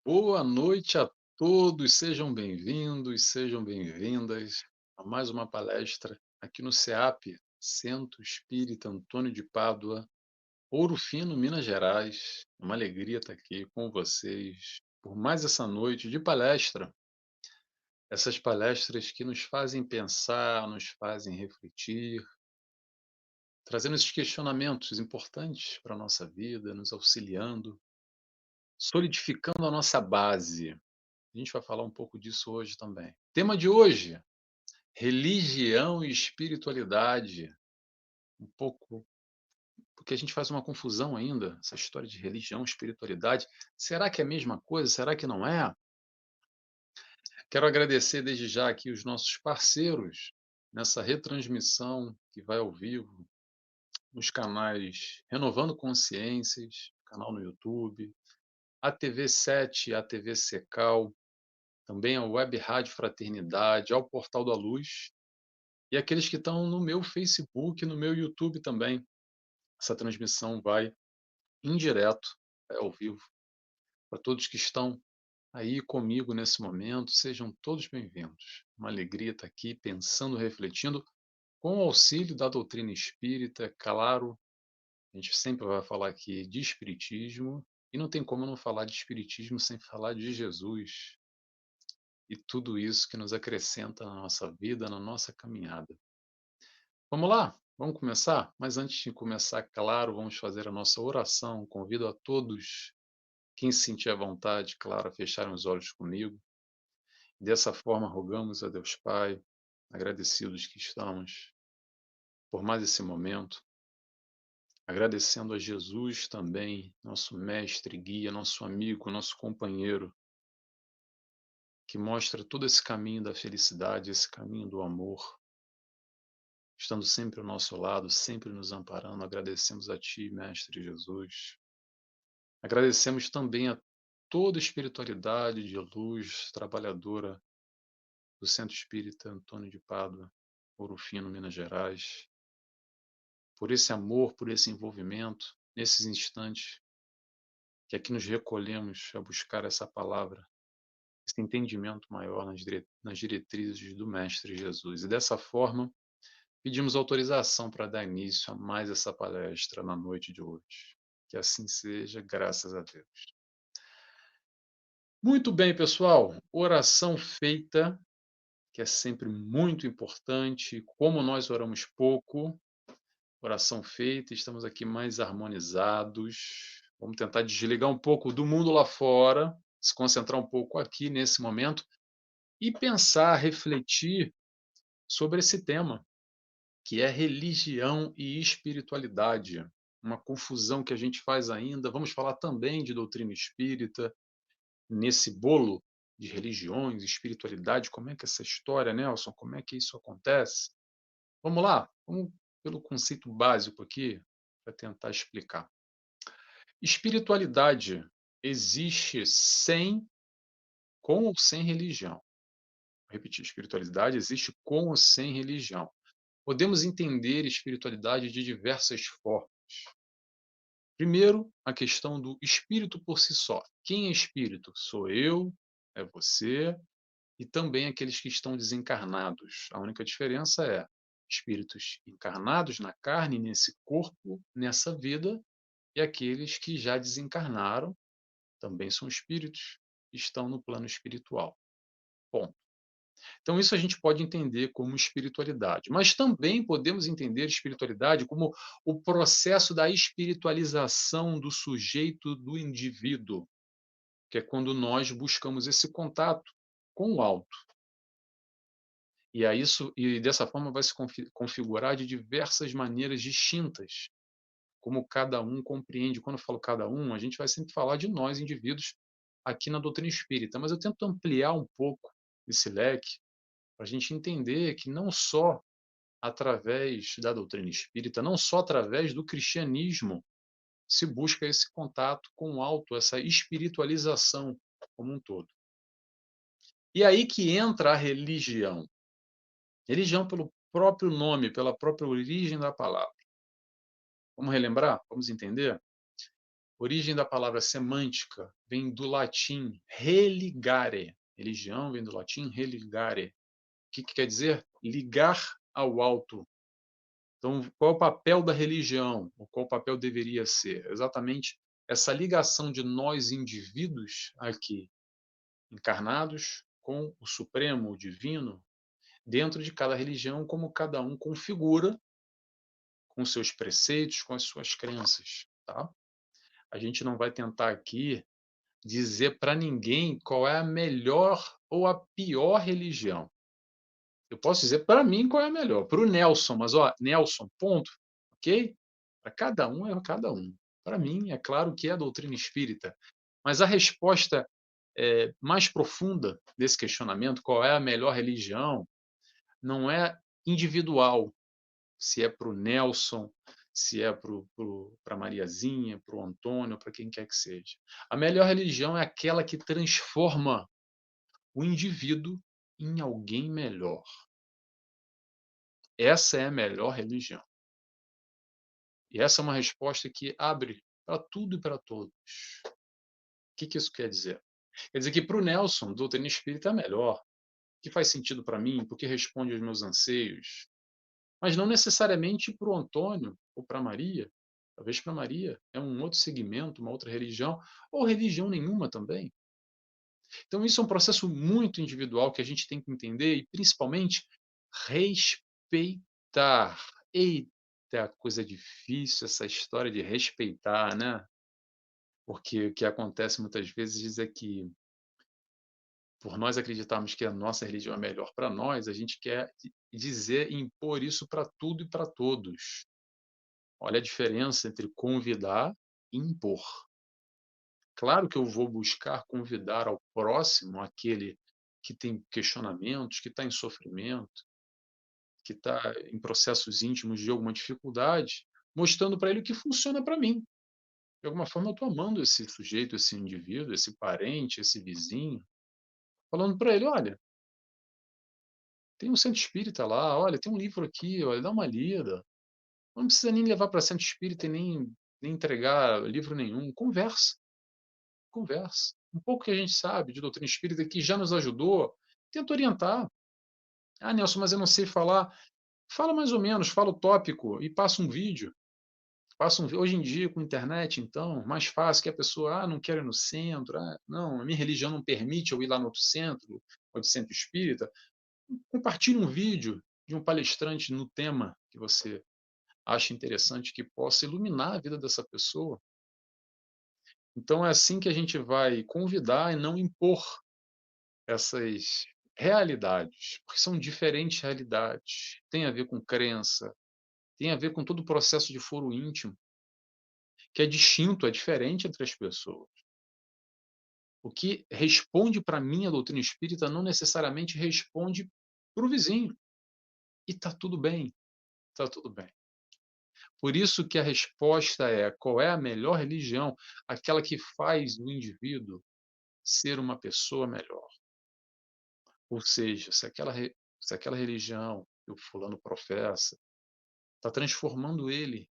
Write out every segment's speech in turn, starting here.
Boa noite a todos, sejam bem-vindos, sejam bem-vindas a mais uma palestra aqui no CEAP, Centro Espírita Antônio de Pádua, Ouro Fino, Minas Gerais. É uma alegria estar aqui com vocês por mais essa noite de palestra. Essas palestras que nos fazem pensar, nos fazem refletir, trazendo esses questionamentos importantes para a nossa vida, nos auxiliando, solidificando a nossa base. A gente vai falar um pouco disso hoje também. Tema de hoje: religião e espiritualidade. Um pouco, porque a gente faz uma confusão ainda, essa história de religião e espiritualidade. Será que é a mesma coisa? Será que não é? Quero agradecer desde já aqui os nossos parceiros nessa retransmissão que vai ao vivo nos canais Renovando Consciências, canal no YouTube, a TV 7, a TV Secal, também a Web Rádio Fraternidade, ao Portal da Luz. E aqueles que estão no meu Facebook, no meu YouTube também. Essa transmissão vai em direto, ao vivo. Para todos que estão aí comigo nesse momento, sejam todos bem-vindos. Uma alegria estar aqui pensando, refletindo, com o auxílio da doutrina espírita, é claro. A gente sempre vai falar aqui de espiritismo, e não tem como não falar de espiritismo sem falar de Jesus e tudo isso que nos acrescenta na nossa vida, na nossa caminhada. Vamos lá? Vamos começar? Mas antes de começar, claro, vamos fazer a nossa oração. Convido a todos, quem se sentir à vontade, claro, a fecharem os olhos comigo. Dessa forma, rogamos a Deus Pai, agradecidos que estamos por mais esse momento, agradecendo a Jesus também, nosso mestre, guia, nosso amigo, nosso companheiro, que mostra todo esse caminho da felicidade, esse caminho do amor, estando sempre ao nosso lado, sempre nos amparando. Agradecemos a Ti, Mestre Jesus. Agradecemos também a toda a espiritualidade de luz trabalhadora do Centro Espírita Antônio de Pádua, Ouro Fino, Minas Gerais, por esse amor, por esse envolvimento, nesses instantes que aqui nos recolhemos a buscar essa palavra, esse entendimento maior nas diretrizes do Mestre Jesus. E dessa forma, pedimos autorização para dar início a mais essa palestra na noite de hoje. Que assim seja, graças a Deus. Muito bem, pessoal. Oração feita, que é sempre muito importante. Como nós oramos pouco, oração feita, estamos aqui mais harmonizados. Vamos tentar desligar um pouco do mundo lá fora, se concentrar um pouco aqui nesse momento e pensar, refletir sobre esse tema, que é religião e espiritualidade. Uma confusão que a gente faz ainda. Vamos falar também de doutrina espírita, nesse bolo de religiões, espiritualidade, como é que é essa história, Nelson, como é que isso acontece? Vamos lá, vamos pelo conceito básico aqui, para tentar explicar. Espiritualidade existe com ou sem religião. Vou repetir, espiritualidade existe com ou sem religião. Podemos entender espiritualidade de diversas formas. Primeiro, a questão do espírito por si só. Quem é espírito? Sou eu, é você, e também aqueles que estão desencarnados. A única diferença é espíritos encarnados na carne, nesse corpo, nessa vida, e aqueles que já desencarnaram, também são espíritos, estão no plano espiritual. Bom, então isso a gente pode entender como espiritualidade, mas também podemos entender espiritualidade como o processo da espiritualização do sujeito, do indivíduo, que é quando nós buscamos esse contato com o alto. E dessa forma vai se configurar de diversas maneiras distintas, como cada um compreende. Quando eu falo cada um, a gente vai sempre falar de nós, indivíduos, aqui na doutrina espírita, mas eu tento ampliar um pouco esse leque para a gente entender que não só através da doutrina espírita, não só através do cristianismo, se busca esse contato com o alto, essa espiritualização como um todo. E aí que entra a religião. Religião pelo próprio nome, pela própria origem da palavra. Vamos relembrar? Vamos entender? Origem da palavra semântica vem do latim religare. Religião vem do latim religare. O que quer dizer? Ligar ao alto. Então, qual é o papel da religião? Ou qual o papel deveria ser? Exatamente essa ligação de nós indivíduos aqui, encarnados, com o Supremo, o Divino, dentro de cada religião, como cada um configura com seus preceitos, com as suas crenças, tá? A gente não vai tentar aqui dizer para ninguém qual é a melhor ou a pior religião. Eu posso dizer para mim qual é a melhor, para o Nelson, mas ó, Nelson, ponto, ok? Para cada um é cada um. Para mim, é claro que é a doutrina espírita, mas a resposta mais profunda desse questionamento, qual é a melhor religião, não é individual, se é para o Nelson, se é para a Mariazinha, para o Antônio, para quem quer que seja. A melhor religião é aquela que transforma o indivíduo em alguém melhor. Essa é a melhor religião. E essa é uma resposta que abre para tudo e para todos. O que isso quer dizer? Quer dizer que para o Nelson, doutrina espírita é melhor, que faz sentido para mim, porque responde aos meus anseios, mas não necessariamente para o Antônio ou para Maria. Talvez para Maria é um outro segmento, uma outra religião, ou religião nenhuma também. Então, isso é um processo muito individual que a gente tem que entender e, principalmente, respeitar. Eita, coisa difícil essa história de respeitar, né? Porque o que acontece muitas vezes é que, por nós acreditarmos que a nossa religião é melhor para nós, a gente quer dizer, impor isso para tudo e para todos. Olha a diferença entre convidar e impor. Claro que eu vou buscar convidar ao próximo, aquele que tem questionamentos, que está em sofrimento, que está em processos íntimos de alguma dificuldade, mostrando para ele o que funciona para mim. De alguma forma, eu estou amando esse sujeito, esse indivíduo, esse parente, esse vizinho, falando para ele: olha, tem um centro espírita lá, olha, tem um livro aqui, olha, dá uma lida. Não precisa nem levar para centro espírita e nem entregar livro nenhum. Conversa, conversa. Um pouco que a gente sabe de doutrina espírita que já nos ajudou, tenta orientar. Ah, Nelson, mas eu não sei falar. Fala mais ou menos, fala o tópico e passa um vídeo. Hoje em dia, com internet, então, mais fácil que a pessoa, não quero ir no centro, não, a minha religião não permite eu ir lá no outro centro, ou de centro espírita. Compartilhe um vídeo de um palestrante no tema que você acha interessante, que possa iluminar a vida dessa pessoa. Então, é assim que a gente vai convidar e não impor essas realidades, porque são diferentes realidades. Tem a ver com crença, tem a ver com todo o processo de foro íntimo, que é distinto, é diferente entre as pessoas. O que responde para mim a doutrina espírita não necessariamente responde para o vizinho. E está tudo bem, está tudo bem. Por isso que a resposta é: qual é a melhor religião? Aquela que faz o indivíduo ser uma pessoa melhor. Ou seja, se aquela religião que o fulano professa está transformando ele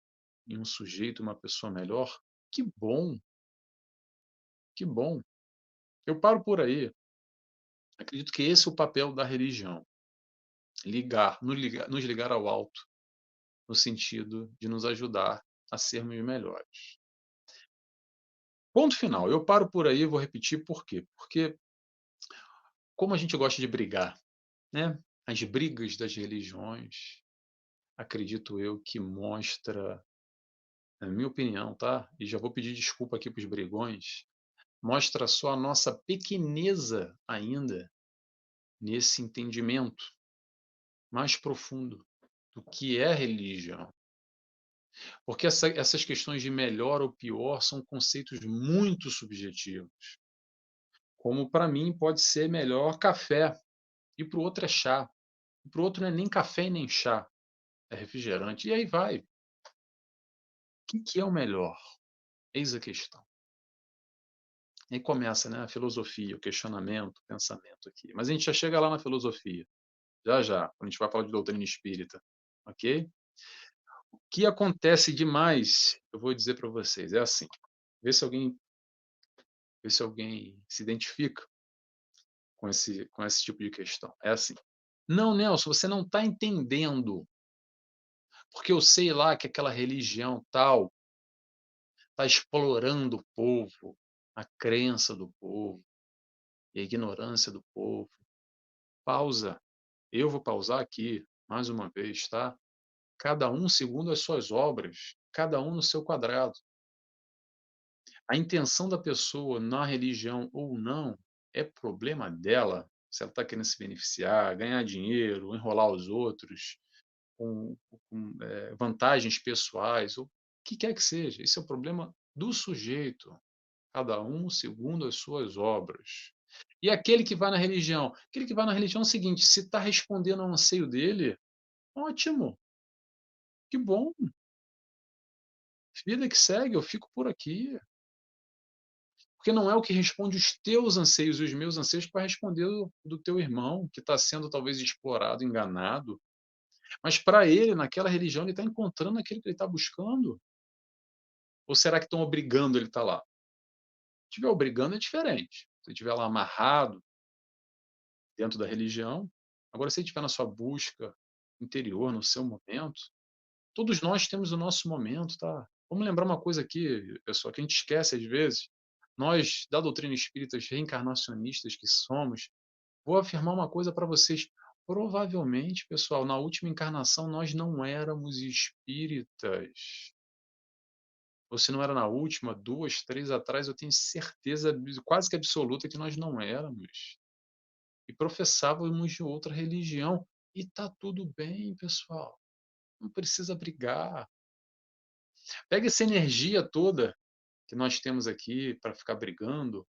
em um sujeito, uma pessoa melhor, que bom, que bom. Eu paro por aí. Acredito que esse é o papel da religião. Nos ligar ao alto, no sentido de nos ajudar a sermos melhores. Ponto final. Eu paro por aí e vou repetir por quê. Porque como a gente gosta de brigar, né? As brigas das religiões, acredito eu que mostra, na minha opinião, tá? E já vou pedir desculpa aqui para os brigões, mostra só a nossa pequeneza ainda nesse entendimento mais profundo do que é religião. Porque essas questões de melhor ou pior são conceitos muito subjetivos. Como para mim pode ser melhor café, e para o outro é chá. E para o outro não é nem café e nem chá, é refrigerante. E aí vai. O que é o melhor? Eis a questão. E aí começa, né, a filosofia, o questionamento, o pensamento aqui. Mas a gente já chega lá na filosofia. Já já, quando a gente vai falar de doutrina espírita. Ok? O que acontece demais, eu vou dizer para vocês, é assim. Vê se alguém vê se alguém se identifica com esse tipo de questão. É assim: "Não, Nelson, você não está entendendo, porque eu sei lá que aquela religião tal está explorando o povo, a crença do povo e a ignorância do povo". Pausa. Eu vou pausar aqui, mais uma vez, tá? Cada um segundo as suas obras, cada um no seu quadrado. A intenção da pessoa na religião ou não é problema dela. Se ela está querendo se beneficiar, ganhar dinheiro, enrolar os outros com, vantagens pessoais, ou o que quer que seja. Esse é o problema do sujeito. Cada um segundo as suas obras. E aquele que vai na religião? Aquele que vai na religião é o seguinte: se está respondendo ao anseio dele, ótimo, que bom, vida que segue, eu fico por aqui. Porque não é o que responde os teus anseios e os meus anseios que vai responder do teu irmão, que está sendo talvez explorado, enganado. Mas para ele, naquela religião, ele está encontrando aquilo que ele está buscando. Ou será que estão obrigando ele a estar lá? Se estiver obrigando, é diferente. Se ele estiver lá amarrado dentro da religião. Agora, se ele estiver na sua busca interior, no seu momento, todos nós temos o nosso momento, tá? Vamos lembrar uma coisa aqui, pessoal, que a gente esquece às vezes. Nós, da doutrina espírita, reencarnacionistas que somos, vou afirmar uma coisa para vocês. Provavelmente, pessoal, na última encarnação nós não éramos espíritas. Ou se não era na última, 2, 3 atrás, eu tenho certeza quase que absoluta que nós não éramos. E professávamos de outra religião. E tá tudo bem, pessoal. Não precisa brigar. Pega essa energia toda que nós temos aqui para ficar brigando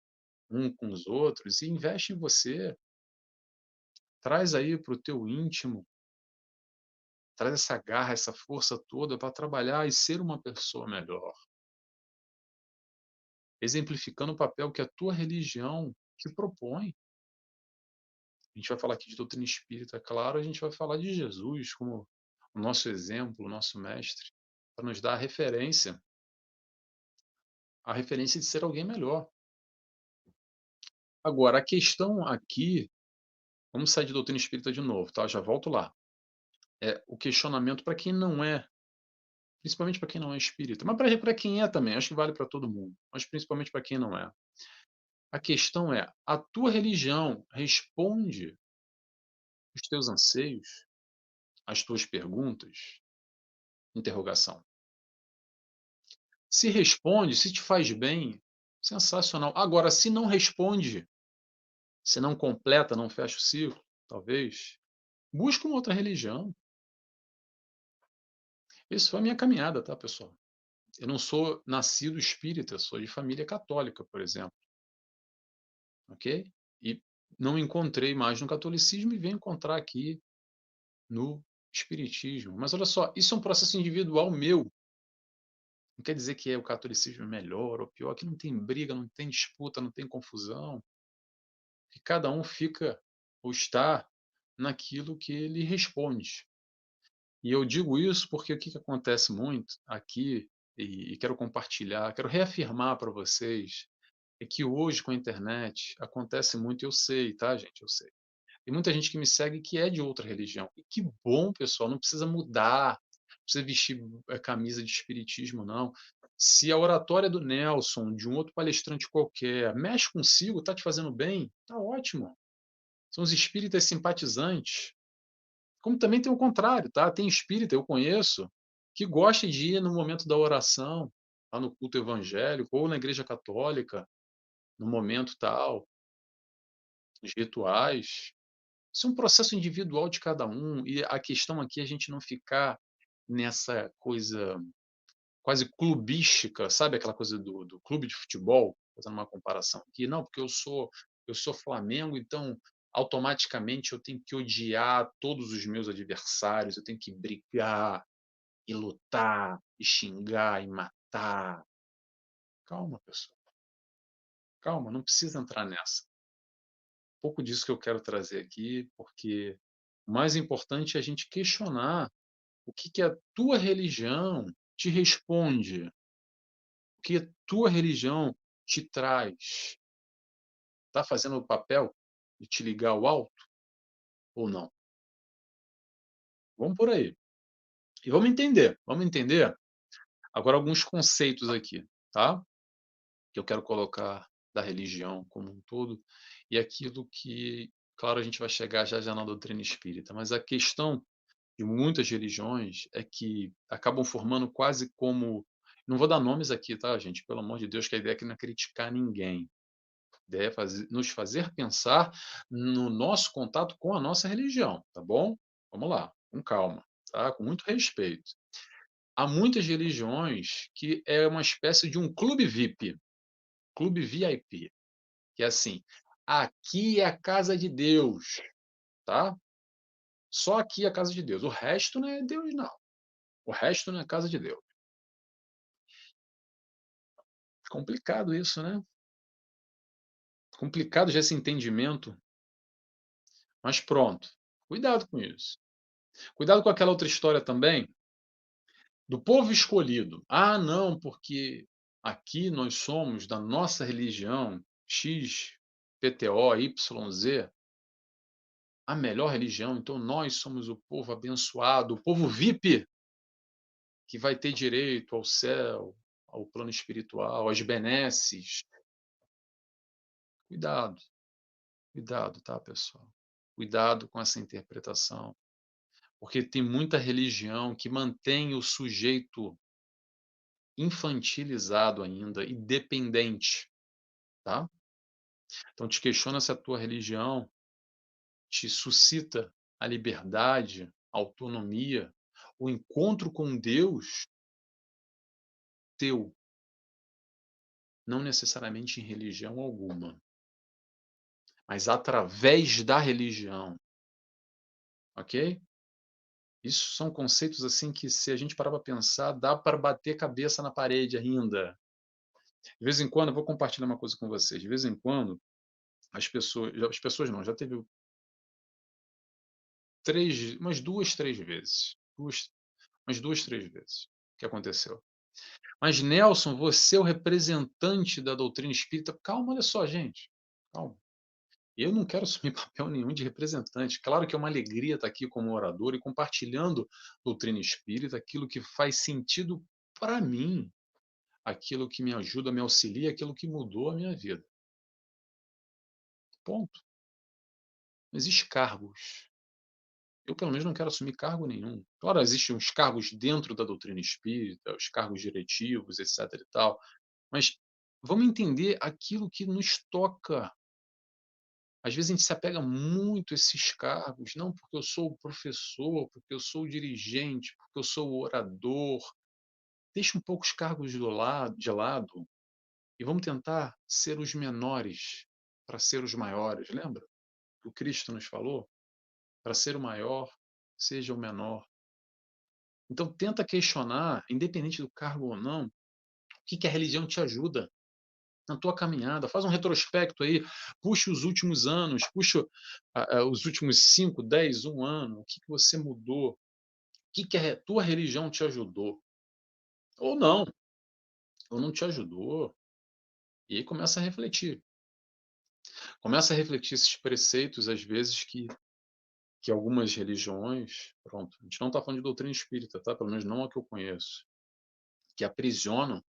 um com os outros e investe em você. Traz aí para o teu íntimo, traz essa garra, essa força toda para trabalhar e ser uma pessoa melhor, exemplificando o papel que a tua religião te propõe. A gente vai falar aqui de doutrina espírita, claro, a gente vai falar de Jesus como o nosso exemplo, o nosso mestre, para nos dar a referência de ser alguém melhor. Agora, a questão aqui, vamos sair de doutrina espírita de novo, tá? Já volto lá. É o questionamento para quem não é, principalmente para quem não é espírita, mas para quem é também, acho que vale para todo mundo, mas principalmente para quem não é. A questão é, a tua religião responde os teus anseios, as tuas perguntas? Interrogação. Se responde, se te faz bem, sensacional. Agora, se não responde, se não completa, não fecha o ciclo, talvez, busca uma outra religião. Isso foi a minha caminhada, tá, pessoal? Eu não sou nascido espírita, sou de família católica, por exemplo, ok? E não encontrei mais no catolicismo e venho encontrar aqui no espiritismo. Mas olha só, isso é um processo individual meu. Não quer dizer que o catolicismo é melhor ou pior, que não tem briga, não tem disputa, não tem confusão. Que cada um fica ou está naquilo que ele responde. E eu digo isso porque o que acontece muito aqui, e quero compartilhar, quero reafirmar para vocês, é que hoje com a internet acontece muito, eu sei, tá, gente? Eu sei. Tem muita gente que me segue que é de outra religião. E que bom, pessoal, não precisa mudar, não precisa vestir camisa de espiritismo, não. Se a oratória do Nelson, de um outro palestrante qualquer, mexe consigo, está te fazendo bem, tá ótimo. São os espíritas simpatizantes. Como também tem o contrário, tá? Tem espírita, eu conheço, que gosta de ir no momento da oração, lá no culto evangélico, ou na igreja católica, no momento tal, nos rituais. Isso é um processo individual de cada um, e a questão aqui é a gente não ficar nessa coisa quase clubística, sabe aquela coisa do clube de futebol, fazendo uma comparação aqui, não, porque eu sou Flamengo, então automaticamente eu tenho que odiar todos os meus adversários, eu tenho que brigar e lutar e xingar e matar. Calma, pessoal, calma, não precisa entrar nessa. Pouco disso que eu quero trazer aqui, porque o mais importante é a gente questionar o que a tua religião te responde, que tua religião te traz, está fazendo o papel de te ligar ao alto ou não? Vamos por aí. E vamos entender agora alguns conceitos aqui, tá? Que eu quero colocar da religião como um todo e aquilo que, claro, a gente vai chegar já já na doutrina espírita, mas a questão de muitas religiões é que acabam formando quase como, não vou dar nomes aqui, tá, gente? Pelo amor de Deus, que a ideia aqui não é criticar ninguém. A ideia é nos fazer pensar no nosso contato com a nossa religião, tá bom? Vamos lá, com calma, tá? Com muito respeito. Há muitas religiões que é uma espécie de um clube VIP, clube VIP, que é assim: aqui é a casa de Deus, tá? Só aqui é a casa de Deus. O resto não é Deus, não. O resto não é casa de Deus. Complicado isso, né? Complicado já esse entendimento, mas pronto. Cuidado com isso. Cuidado com aquela outra história também do povo escolhido. Ah, não, porque aqui nós somos da nossa religião X, PTO, YZ, a melhor religião, então nós somos o povo abençoado, o povo VIP, que vai ter direito ao céu, ao plano espiritual, às benesses. Cuidado, cuidado, tá, pessoal? Cuidado com essa interpretação, porque tem muita religião que mantém o sujeito infantilizado ainda e dependente, tá? Então te questiona se a tua religião te suscita a liberdade, a autonomia, o encontro com Deus teu, não necessariamente em religião alguma, mas através da religião, ok? Isso são conceitos assim que, se a gente parar para pensar, dá para bater cabeça na parede ainda. De vez em quando, eu vou compartilhar uma coisa com vocês. De vez em quando, as pessoas não, já teve umas duas, três vezes, umas duas, três vezes que aconteceu. Mas Nelson, você é o representante da doutrina espírita. Calma, olha só, gente. Calma. Eu não quero assumir papel nenhum de representante. Claro que é uma alegria estar aqui como orador e compartilhando doutrina espírita, aquilo que faz sentido para mim, aquilo que me ajuda, me auxilia, aquilo que mudou a minha vida. Ponto. Não existe cargos. Eu, pelo menos, não quero assumir cargo nenhum. Claro, existem os cargos dentro da doutrina espírita, os cargos diretivos, etc. e tal, mas vamos entender aquilo que nos toca. Às vezes a gente se apega muito a esses cargos, não porque eu sou o professor, porque eu sou o dirigente, porque eu sou o orador. Deixa um pouco os cargos de lado e vamos tentar ser os menores para ser os maiores. Lembra? O Cristo nos falou? Para ser o maior, seja o menor. Então tenta questionar, independente do cargo ou não, o que a religião te ajuda na tua caminhada. Faz um retrospecto aí, puxa os últimos anos, puxa os últimos 5, 10, um ano, o que você mudou, o que a tua religião te ajudou. Ou não, ou não te ajudou. E aí começa a refletir. Começa a refletir esses preceitos, às vezes, que algumas religiões, pronto, a gente não está falando de doutrina espírita, tá? Pelo menos não a que eu conheço, que aprisionam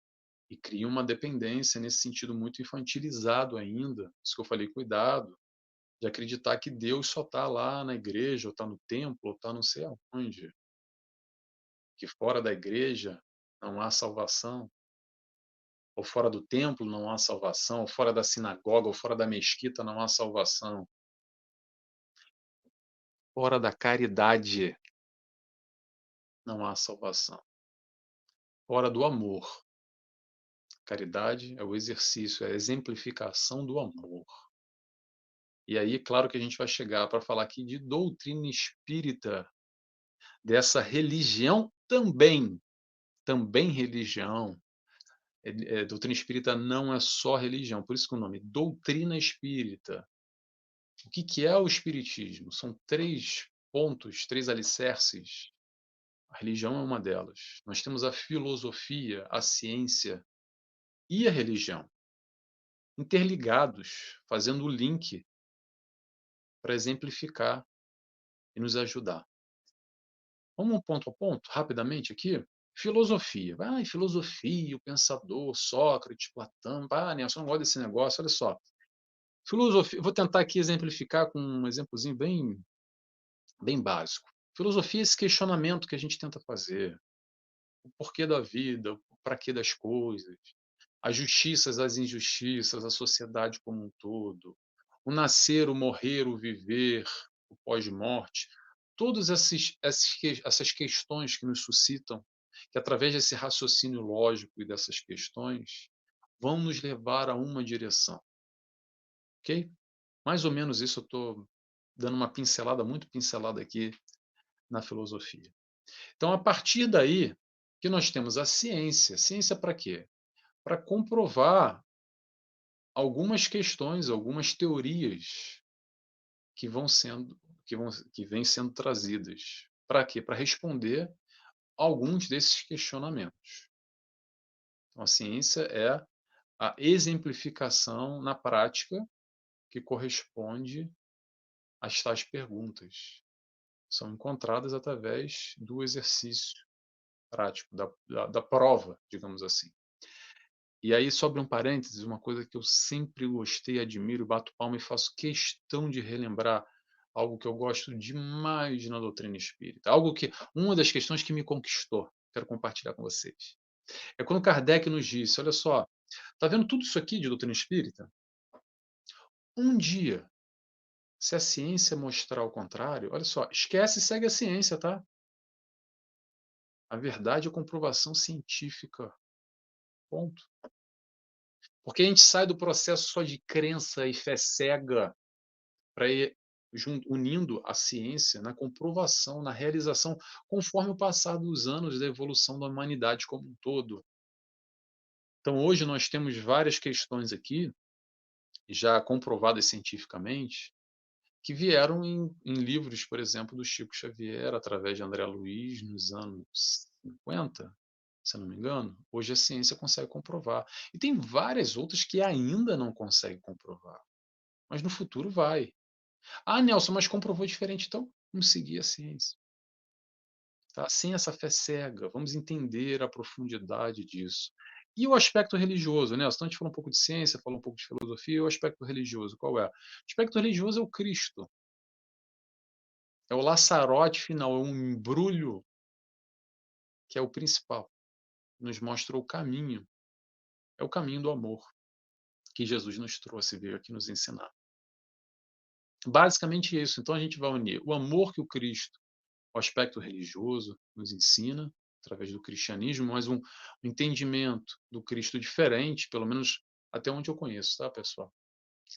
e criam uma dependência nesse sentido muito infantilizado ainda. Isso que eu falei, cuidado de acreditar que Deus só está lá na igreja, ou está no templo, ou está não sei aonde, que fora da igreja não há salvação, ou fora do templo não há salvação, ou fora da sinagoga, ou fora da mesquita não há salvação, fora da caridade não há salvação, fora do amor. Caridade é o exercício, é a exemplificação do amor. E aí, claro que a gente vai chegar para falar aqui de doutrina espírita, dessa religião também religião. Doutrina espírita não é só religião, por isso que o nome doutrina espírita. O que é o espiritismo? São três pontos, três alicerces. A religião é uma delas. Nós temos a filosofia, a ciência, e a religião, interligados, fazendo o link para exemplificar e nos ajudar. Vamos ponto a ponto, rapidamente aqui? Filosofia. Filosofia, o pensador, Sócrates, Platão. Nelson, eu não gosto desse negócio. Olha só. Filosofia, vou tentar aqui exemplificar com um exemplozinho bem básico. Filosofia é esse questionamento que a gente tenta fazer. O porquê da vida, o para quê das coisas, as justiças, as injustiças, a sociedade como um todo, o nascer, o morrer, o viver, o pós-morte, todas essas questões que nos suscitam, que através desse raciocínio lógico e dessas questões, vão nos levar a uma direção, ok? Mais ou menos isso eu estou dando uma pincelada, muito pincelada aqui na filosofia. Então, a partir daí, que nós temos a ciência. Ciência para quê? Para comprovar algumas questões, algumas teorias que vão sendo que vêm sendo trazidas. Para quê? Para responder alguns desses questionamentos. Então, a ciência é a exemplificação na prática que corresponde às tais perguntas. São encontradas através do exercício prático, da prova, digamos assim. E aí, sobre um parênteses, uma coisa que eu sempre gostei, admiro, bato palma e faço questão de relembrar, algo que eu gosto demais na doutrina espírita, algo que, uma das questões que me conquistou, quero compartilhar com vocês. É quando Kardec nos disse, olha só, tá vendo tudo isso aqui de doutrina espírita? Um dia, se a ciência mostrar o contrário, olha só, esquece e segue a ciência, tá? A verdade é comprovação científica, ponto. Porque a gente sai do processo só de crença e fé cega para ir unindo a ciência na comprovação, na realização, conforme o passar dos anos da evolução da humanidade como um todo. Então, hoje nós temos várias questões aqui, já comprovadas cientificamente, que vieram em livros, por exemplo, do Chico Xavier, através de André Luiz, nos anos 50, se eu não me engano. Hoje a ciência consegue comprovar. E tem várias outras que ainda não conseguem comprovar, mas no futuro vai. Nelson, mas comprovou diferente, então vamos seguir a ciência. Tá? Sem essa fé cega, vamos entender a profundidade disso. E o aspecto religioso, Nelson? Então a gente falou um pouco de ciência, falou um pouco de filosofia, e o aspecto religioso, qual é? O aspecto religioso é o Cristo. É o laçarote final, é um embrulho que é o principal. Nos mostra o caminho. É o caminho do amor que Jesus nos trouxe, veio aqui nos ensinar. Basicamente isso. Então a gente vai unir o amor que o Cristo, o aspecto religioso, nos ensina, através do cristianismo, mas um entendimento do Cristo diferente, pelo menos até onde eu conheço, tá, pessoal?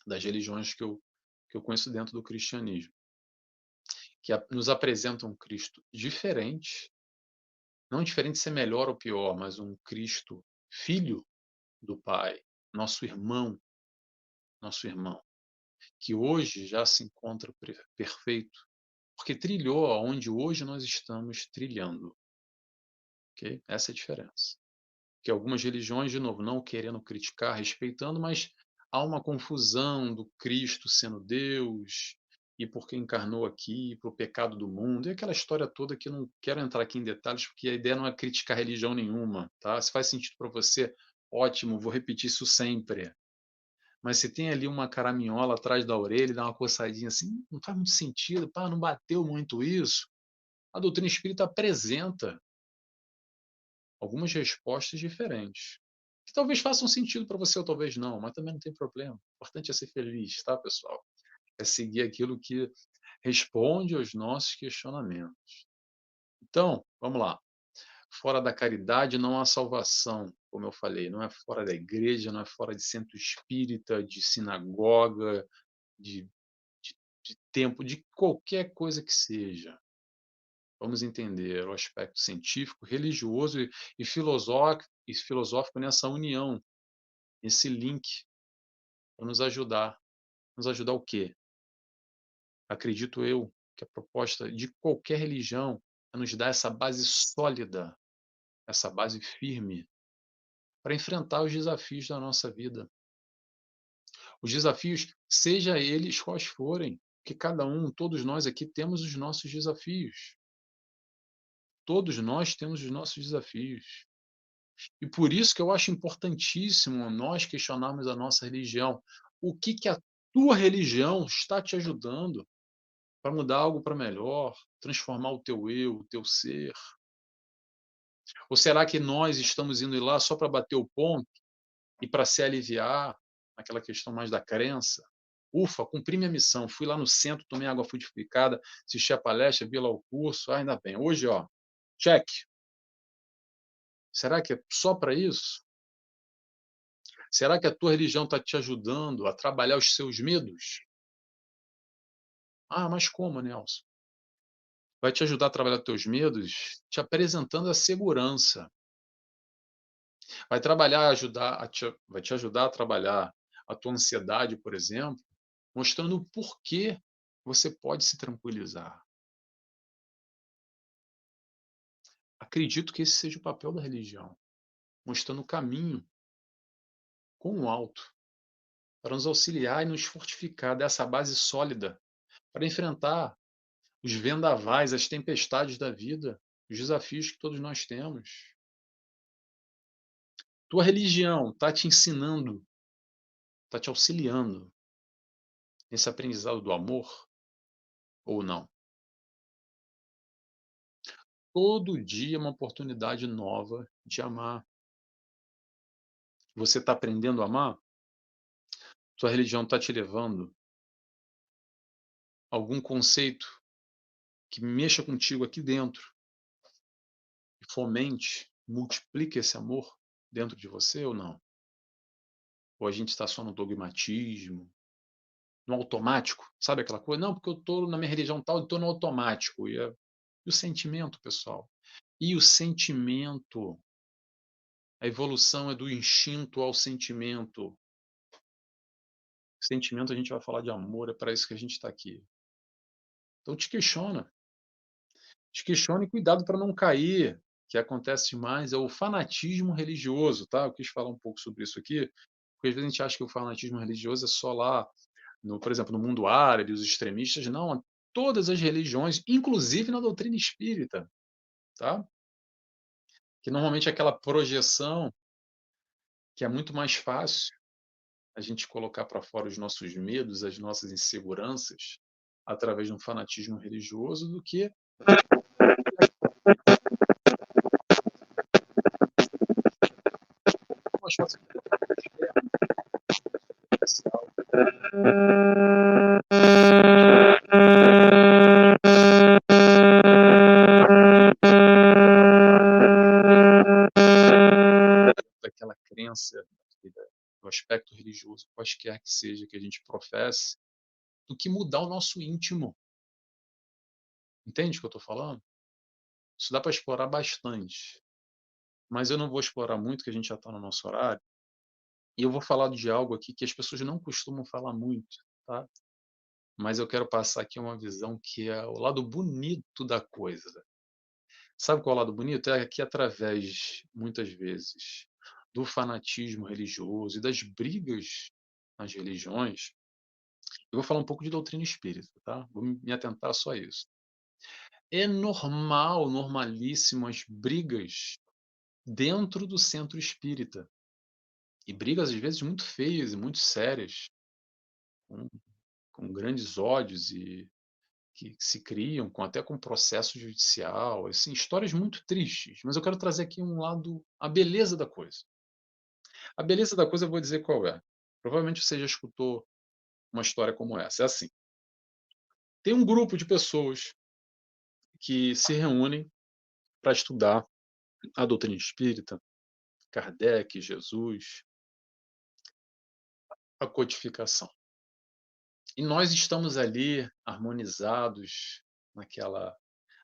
Das religiões que eu conheço dentro do cristianismo, que nos apresentam um Cristo diferente, não diferente de ser melhor ou pior, mas um Cristo filho do Pai, nosso irmão, que hoje já se encontra perfeito, porque trilhou aonde hoje nós estamos trilhando. Ok? Essa é a diferença. Que algumas religiões, de novo, não querendo criticar, respeitando, mas há uma confusão do Cristo sendo Deus e porque encarnou aqui para o pecado do mundo, e aquela história toda que eu não quero entrar aqui em detalhes, porque a ideia não é criticar religião nenhuma, tá? Se faz sentido para você, ótimo, vou repetir isso sempre. Mas se tem ali uma caraminhola atrás da orelha e dá uma coçadinha assim, não faz muito sentido, pá, não bateu muito isso. A doutrina espírita apresenta algumas respostas diferentes, que talvez façam sentido para você ou talvez não, mas também não tem problema. O importante é ser feliz, tá, pessoal? É seguir aquilo que responde aos nossos questionamentos. Então, vamos lá. Fora da caridade não há salvação, como eu falei, não é fora da igreja, não é fora de centro espírita, de sinagoga, de, de templo, de qualquer coisa que seja. Vamos entender o aspecto científico, religioso e filosófico nessa união, esse link, para nos ajudar. Nos ajudar o quê? Acredito eu que a proposta de qualquer religião é nos dar essa base sólida, essa base firme, para enfrentar os desafios da nossa vida. Os desafios, seja eles quais forem, que cada um, todos nós aqui temos os nossos desafios. Todos nós temos os nossos desafios. E por isso que eu acho importantíssimo nós questionarmos a nossa religião. O que que a tua religião está te ajudando para mudar algo para melhor, transformar o teu eu, o teu ser? Ou será que nós estamos indo lá só para bater o ponto e para se aliviar naquela questão mais da crença? Ufa, cumpri minha missão, fui lá no centro, tomei água frutificada, assisti a palestra, vi lá o curso, ainda bem. Hoje, ó, check. Será que é só para isso? Será que a tua religião está te ajudando a trabalhar os seus medos? Ah, mas como, Nelson? Vai te ajudar a trabalhar teus medos te apresentando a segurança. Vai te ajudar a trabalhar a tua ansiedade, por exemplo, mostrando o porquê você pode se tranquilizar. Acredito que esse seja o papel da religião, mostrando o caminho com o alto, para nos auxiliar e nos fortificar dessa base sólida, para enfrentar os vendavais, as tempestades da vida, os desafios que todos nós temos. Tua religião está te ensinando, está te auxiliando nesse aprendizado do amor ou não? Todo dia é uma oportunidade nova de amar. Você está aprendendo a amar? Tua religião está te levando a algum conceito que mexa contigo aqui dentro e fomente, multiplique esse amor dentro de você ou não? Ou a gente está só no dogmatismo, no automático, sabe aquela coisa? Não, porque eu estou na minha religião tal, eu estou no automático. E o sentimento, pessoal? E o sentimento? A evolução é do instinto ao sentimento. Sentimento, a gente vai falar de amor, é para isso que a gente está aqui. Então te questiona. Te questiona e cuidado para não cair. O que acontece mais é o fanatismo religioso, tá? Eu quis falar um pouco sobre isso aqui, porque às vezes a gente acha que o fanatismo religioso é só lá, por exemplo, no mundo árabe, os extremistas. Não, todas as religiões, inclusive na doutrina espírita, tá? Que normalmente é aquela projeção que é muito mais fácil a gente colocar para fora os nossos medos, as nossas inseguranças, através de um fanatismo religioso, do que mais fácil daquela crença, do aspecto religioso, quaisquer que seja que a gente professe, do que mudar o nosso íntimo. Entende o que eu estou falando? Isso dá para explorar bastante, mas eu não vou explorar muito, que a gente já está no nosso horário, e eu vou falar de algo aqui que as pessoas não costumam falar muito, tá? Mas eu quero passar aqui uma visão que é o lado bonito da coisa. Sabe qual é o lado bonito? É que através, muitas vezes, do fanatismo religioso e das brigas nas religiões, eu vou falar um pouco de doutrina espírita, tá? Vou me atentar só a isso. É normal, normalíssimo as brigas dentro do centro espírita. E brigas, às vezes, muito feias e muito sérias, com, com grandes ódios e que se criam, até com processo judicial, assim, histórias muito tristes. Mas eu quero trazer aqui um lado, a beleza da coisa. A beleza da coisa eu vou dizer qual é. Provavelmente você já escutou uma história como essa. É assim: tem um grupo de pessoas que se reúnem para estudar a doutrina espírita, Kardec, Jesus, a codificação. E nós estamos ali harmonizados naquela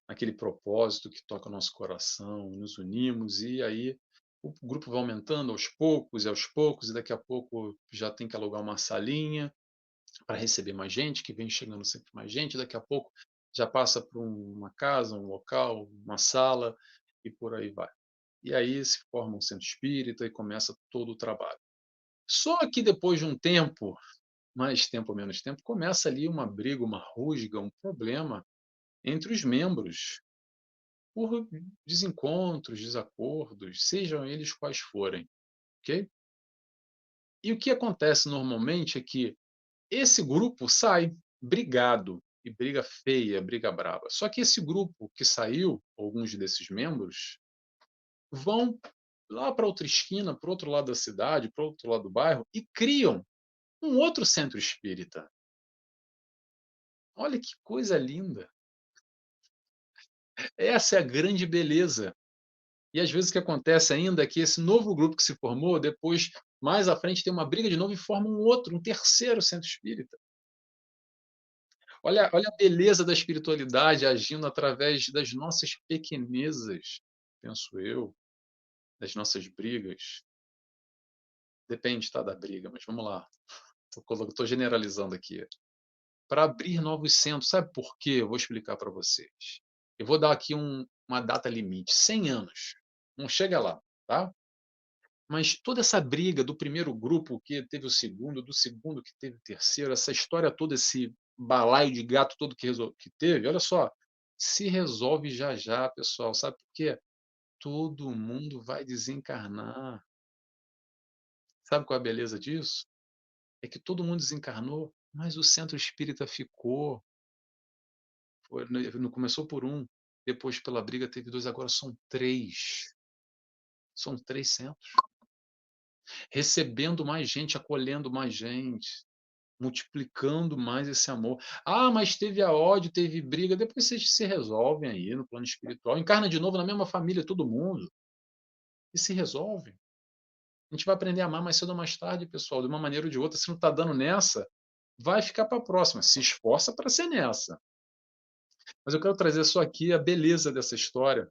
naquele propósito que toca o nosso coração, nos unimos e aí o grupo vai aumentando aos poucos, e daqui a pouco já tem que alugar uma salinha para receber mais gente, que vem chegando sempre mais gente, daqui a pouco já passa por uma casa, um local, uma sala e por aí vai. e aí se forma um centro espírita e começa todo o trabalho. Só que depois de um tempo, mais tempo ou menos tempo, começa ali uma briga, uma rusga, um problema entre os membros, por desencontros, desacordos, sejam eles quais forem, ok? E o que acontece normalmente é que esse grupo sai brigado, e briga feia, briga brava. Só que esse grupo que saiu, alguns desses membros, vão lá para outra esquina, para o outro lado da cidade, para o outro lado do bairro, e criam um outro centro espírita. Olha que coisa linda! Essa é a grande beleza. E às vezes o que acontece ainda é que esse novo grupo que se formou, depois, mais à frente, tem uma briga de novo e forma um outro, um terceiro centro espírita. Olha a beleza da espiritualidade agindo através das nossas pequenezas, penso eu, das nossas brigas. Depende, tá, da briga, mas vamos lá. Estou generalizando aqui. Para abrir novos centros, sabe por quê? Eu vou explicar para vocês. Eu vou dar aqui uma data limite, 100 anos. Não chega lá, tá? Mas toda essa briga do primeiro grupo que teve o segundo, do segundo que teve o terceiro, essa história toda, esse balaio de gato todo que teve, olha só, se resolve já já, pessoal. Sabe por quê? Todo mundo vai desencarnar. Sabe qual é a beleza disso? É que todo mundo desencarnou, mas o centro espírita ficou. Não começou por um, depois pela briga teve dois, agora são três. São três centros. Recebendo mais gente, acolhendo mais gente, multiplicando mais esse amor. Ah, mas teve a ódio, teve briga, depois vocês se resolvem aí no plano espiritual. Encarna de novo na mesma família, todo mundo. E se resolve. A gente vai aprender a amar mais cedo ou mais tarde, pessoal, de uma maneira ou de outra. Se não está dando nessa, vai ficar para a próxima. Se esforça para ser nessa. Mas eu quero trazer só aqui a beleza dessa história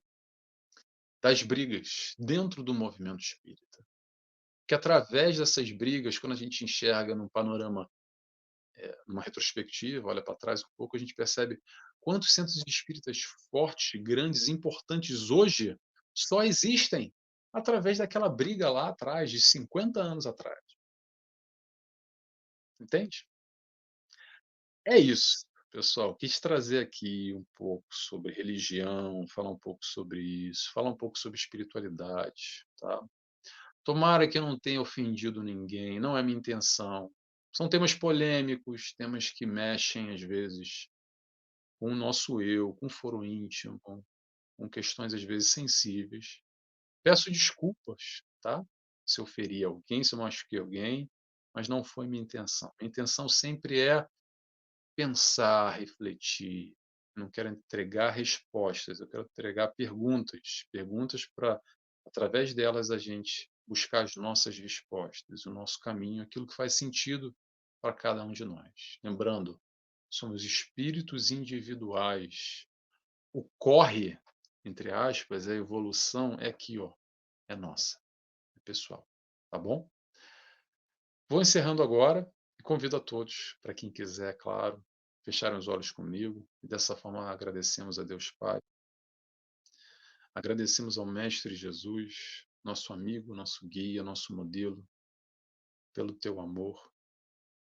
das brigas dentro do movimento espírita. Que através dessas brigas, quando a gente enxerga num panorama, numa retrospectiva, olha para trás um pouco, a gente percebe quantos centros espíritas fortes, grandes, importantes hoje só existem através daquela briga lá atrás, de 50 anos atrás. Entende? É isso, pessoal. Quis trazer aqui um pouco sobre religião, falar um pouco sobre isso, falar um pouco sobre espiritualidade, tá? Tomara que eu não tenha ofendido ninguém, não é minha intenção. São temas polêmicos, temas que mexem, às vezes, com o nosso eu, com o foro íntimo, com questões, às vezes, sensíveis. Peço desculpas, tá? Se eu feri alguém, se eu machuquei alguém, mas não foi minha intenção. Minha intenção sempre é pensar, refletir. Não quero entregar respostas, eu quero entregar perguntas, perguntas para, através delas, a gente buscar as nossas respostas, o nosso caminho, aquilo que faz sentido para cada um de nós. Lembrando, somos espíritos individuais. O corre, entre aspas, a evolução é aqui, ó, é nossa, é pessoal, tá bom? Vou encerrando agora e convido a todos, para quem quiser, claro, fecharem os olhos comigo e dessa forma agradecemos a Deus Pai, agradecemos ao Mestre Jesus, nosso amigo, nosso guia, nosso modelo, pelo teu amor,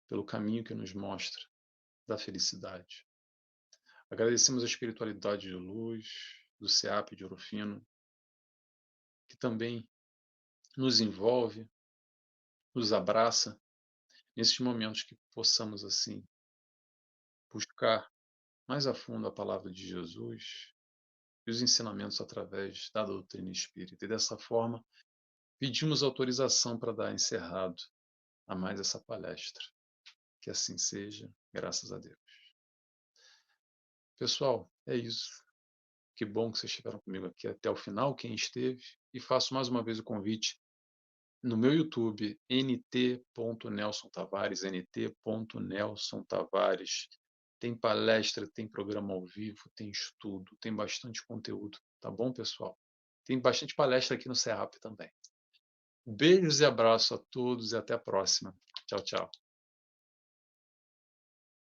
pelo caminho que nos mostra da felicidade. Agradecemos a espiritualidade de luz, do SEAP de Ouro Fino, que também nos envolve, nos abraça, nesses momentos que possamos, assim, buscar mais a fundo a palavra de Jesus e os ensinamentos através da doutrina espírita. E dessa forma, pedimos autorização para dar encerrado a mais essa palestra. Que assim seja, graças a Deus. Pessoal, é isso. Que bom que vocês estiveram comigo aqui até o final, quem esteve. E faço mais uma vez o convite no meu YouTube, nt.nelson Tavares, nt.nelson Tavares. Tem palestra, tem programa ao vivo, tem estudo, tem bastante conteúdo, tá bom, pessoal? Tem bastante palestra aqui no CEAP também. Beijos e abraço a todos e até a próxima. Tchau, tchau.